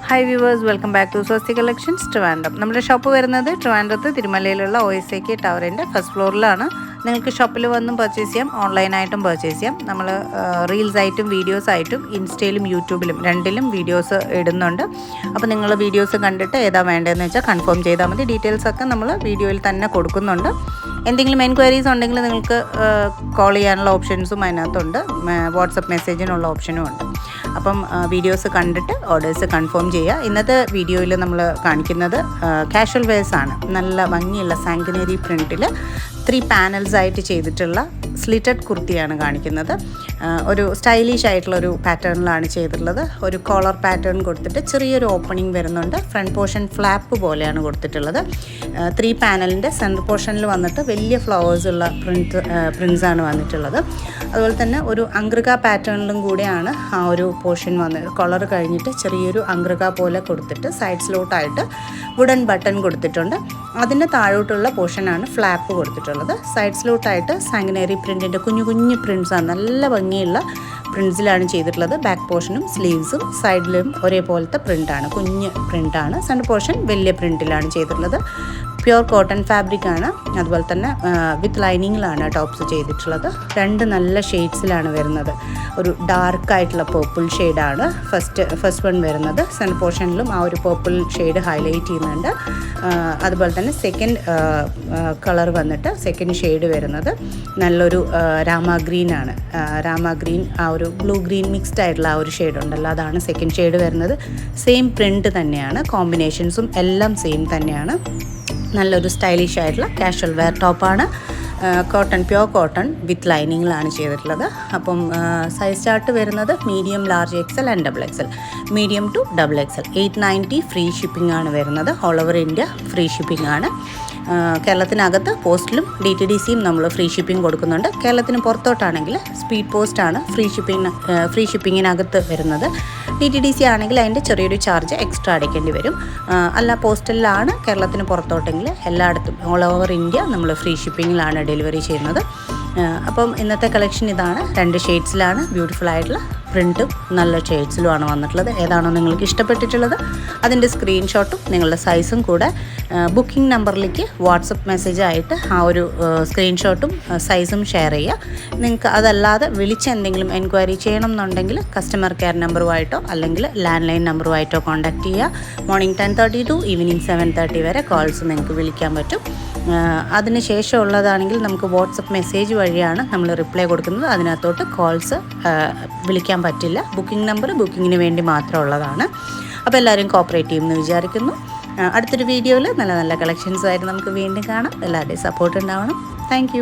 Hi viewers, welcome back to Swasthi collections Trivandrum. നമ്മുടെ shop വരുന്നത് ട്രിവാൻഡ്രത്ത് തിരുമലയിലുള്ള OSAK ടവറിൻ്റെ ഫസ്റ്റ് ഫ്ലോറിലാണ്. നിങ്ങൾക്ക് ഷോപ്പിൽ വന്നും പർച്ചേസ് ചെയ്യാം, ഓൺലൈനായിട്ടും പർച്ചേസ് ചെയ്യാം. നമ്മൾ റീൽസ് ആയിട്ടും വീഡിയോസ് ആയിട്ടും ഇൻസ്റ്റയിലും യൂട്യൂബിലും രണ്ടിലും വീഡിയോസ് ഇടുന്നുണ്ട്. അപ്പോൾ നിങ്ങൾ വീഡിയോസ് കണ്ടിട്ട് ഏതാ വേണ്ടതെന്ന് വെച്ചാൽ കൺഫേം ചെയ്താൽ മതി. ഡീറ്റെയിൽസൊക്കെ നമ്മൾ വീഡിയോയിൽ തന്നെ കൊടുക്കുന്നുണ്ട്. എന്തെങ്കിലും എൻക്വയറീസ് ഉണ്ടെങ്കിൽ നിങ്ങൾക്ക് കോൾ ചെയ്യാനുള്ള ഓപ്ഷൻസും അതിനകത്തുണ്ട്. വാട്സപ്പ് മെസ്സേജിനുള്ള ഓപ്ഷനും ഉണ്ട്. അപ്പം വീഡിയോസ് കണ്ടിട്ട് ഓർഡേഴ്സ് കൺഫേം ചെയ്യുക. ഇന്നത്തെ വീഡിയോയിൽ നമ്മൾ കാണിക്കുന്നത് കാഷ്വൽ വെയർസ് ആണ്. നല്ല ഭംഗിയുള്ള സാങ്കനറി പ്രിൻറ്റിൽ 3 പാനൽസ് ആയിട്ട് ചെയ്തിട്ടുള്ള സ്ലിറ്റഡ് കുർത്തിയാണ് കാണിക്കുന്നത്. ഒരു സ്റ്റൈലിഷ് ആയിട്ടുള്ളൊരു പാറ്റേണിലാണ് ചെയ്തിട്ടുള്ളത്. ഒരു കോളർ പാറ്റേൺ കൊടുത്തിട്ട് ചെറിയൊരു ഓപ്പണിംഗ് വരുന്നുണ്ട്. ഫ്രണ്ട് പോർഷൻ ഫ്ലാപ്പ് പോലെയാണ് കൊടുത്തിട്ടുള്ളത്. 3 പാനലിൻ്റെ സെൻറ്റർ പോർഷനിൽ വന്നിട്ട് വലിയ ഫ്ലവേഴ്സ് ഉള്ള പ്രിൻസാണ് വന്നിട്ടുള്ളത്. അതുപോലെ തന്നെ ഒരു അംഗ്രിക പാറ്റേണിലും കൂടെയാണ് ആ ഒരു പോർഷൻ കോളർ കഴിഞ്ഞിട്ട് ചെറിയൊരു അംഗ്രിക പോലെ കൊടുത്തിട്ട് സൈഡ്സിലോട്ടായിട്ട് വുഡൻ ബട്ടൺ കൊടുത്തിട്ടുണ്ട്. അതിൻ്റെ താഴോട്ടുള്ള പോർഷനാണ് ഫ്ലാപ്പ് കൊടുത്തിട്ടുള്ളത്. സൈഡ്സിലോട്ടായിട്ട് സാങ്കനറി പ്രിൻറ്റിൻ്റെ കുഞ്ഞു കുഞ്ഞു പ്രിൻസാണ്, നല്ല ഭംഗിയുള്ള പ്രിൻസിലാണ് ചെയ്തിട്ടുള്ളത്. ബാക്ക് പോർഷനും സ്ലീവ്സും സൈഡിലും ഒരേപോലത്തെ പ്രിൻ്റാണ്, കുഞ്ഞ് പ്രിൻ്റാണ്. സെൻറ്റർ പോർഷൻ വലിയ പ്രിൻറ്റിലാണ് ചെയ്തിട്ടുള്ളത്. പ്യുവർ കോട്ടൺ ഫാബ്രിക് ആണ്. അതുപോലെ തന്നെ വിത്ത് ലൈനിങ്ങിലാണ് ടോപ്സ് ചെയ്തിട്ടുള്ളത്. 2 നല്ല ഷെയ്ഡ്സിലാണ് വരുന്നത്. ഒരു ഡാർക്കായിട്ടുള്ള പേർപ്പിൾ ഷെയ്ഡാണ് ഫസ്റ്റ് വൺ വരുന്നത്. സെൻറ്റർ പോർഷനിലും ആ ഒരു പേർപ്പിൾ ഷെയ്ഡ് ഹൈലൈറ്റ് ചെയ്യുന്നുണ്ട്. അതുപോലെ തന്നെ സെക്കൻഡ് കളർ വന്നിട്ട് സെക്കൻഡ് ഷെയ്ഡ് വരുന്നത് നല്ലൊരു രാമ ഗ്രീൻ ആണ്. രാമ ഗ്രീൻ ആ ഒരു ബ്ലൂ ഗ്രീൻ മിക്സ്ഡ് ആയിട്ടുള്ള ആ ഒരു ഷെയ്ഡ് ഉണ്ടല്ലോ, അതാണ് സെക്കൻഡ് ഷെയ്ഡ് വരുന്നത്. സെയിം പ്രിൻറ്റ് തന്നെയാണ്, കോമ്പിനേഷൻസും എല്ലാം സെയിം തന്നെയാണ്. നല്ലൊരു സ്റ്റൈലിഷ് ആയിട്ടുള്ള കാഷ്വൽ വെയർ ടോപ്പാണ്. കോട്ടൺ, പ്യുവർ കോട്ടൺ വിത്ത് ലൈനിങ്ങിലാണ് ചെയ്തിട്ടുള്ളത്. അപ്പം സൈസ് ചാർട്ട് വരുന്നത് medium, large, XL and XXL. Medium to XXL 890 free shipping ആണ് വരുന്നത്. All over India free shipping ആണ്. കേരളത്തിനകത്ത് പോസ്റ്റിലും DTDCയും നമ്മൾ ഫ്രീ ഷിപ്പിംഗ് കൊടുക്കുന്നുണ്ട്. കേരളത്തിന് പുറത്തോട്ടാണെങ്കിൽ സ്പീഡ് പോസ്റ്റാണ് ഫ്രീ ഷിപ്പിങ്ങിനകത്ത് വരുന്നത്. DTDC ആണെങ്കിൽ അതിൻ്റെ ചെറിയൊരു ചാർജ് എക്സ്ട്രാ അടയ്ക്കേണ്ടി വരും. അല്ല പോസ്റ്റലിലാണ് കേരളത്തിന് പുറത്തോട്ടെങ്കിൽ എല്ലായിടത്തും ഓൾ ഓവർ ഇന്ത്യ നമ്മൾ ഫ്രീ ഷിപ്പിങ്ങിലാണ് ഡെലിവറി ചെയ്യുന്നത്. അപ്പം ഇന്നത്തെ കളക്ഷൻ ഇതാണ്. 2 ഷെയ്ഡ്സിലാണ് ബ്യൂട്ടിഫുൾ ആയിട്ടുള്ള പ്രിൻറ്റും നല്ല ഷെയ്ഡ്സിലുമാണ് വന്നിട്ടുള്ളത്. ഏതാണോ നിങ്ങൾക്ക് ഇഷ്ടപ്പെട്ടിട്ടുള്ളത് അതിൻ്റെ സ്ക്രീൻഷോട്ടും നിങ്ങളുടെ സൈസും കൂടെ ബുക്കിംഗ് നമ്പറിലേക്ക് വാട്സപ്പ് മെസ്സേജായിട്ട് ആ ഒരു സ്ക്രീൻഷോട്ടും സൈസും ഷെയർ ചെയ്യുക. നിങ്ങൾക്ക് അതല്ലാതെ വിളിച്ച് എന്തെങ്കിലും എൻക്വയറി ചെയ്യണം എന്നുണ്ടെങ്കിൽ കസ്റ്റമർ കെയർ നമ്പറുമായിട്ടോ അല്ലെങ്കിൽ ലാൻഡ് ലൈൻ നമ്പറുമായിട്ടോ കോൺടാക്റ്റ് ചെയ്യുക. മോർണിംഗ് 10:30 ടു ഈവനിങ് 7:30 വരെ കോൾസ് നിങ്ങൾക്ക് വിളിക്കാൻ പറ്റും. അതിന് ശേഷമുള്ളതാണെങ്കിൽ നമുക്ക് വാട്സപ്പ് മെസ്സേജ് വഴിയാണ് നമ്മൾ റിപ്ലൈ കൊടുക്കുന്നത്. അതിനകത്തോട്ട് കോൾസ് വിളിക്കാൻ പറ്റില്ല. ബുക്കിംഗ് നമ്പർ ബുക്കിങ്ങിന് വേണ്ടി മാത്രമുള്ളതാണ്. അപ്പോൾ എല്ലാവരും കോപ്പറേറ്റ് ചെയ്യുമെന്ന് വിചാരിക്കുന്നു. അടുത്തൊരു വീഡിയോയിൽ നല്ല നല്ല കളക്ഷൻസുമായിട്ട് നമുക്ക് വീണ്ടും കാണാം. എല്ലാവരുടെയും സപ്പോർട്ട് ഉണ്ടാവണം. താങ്ക്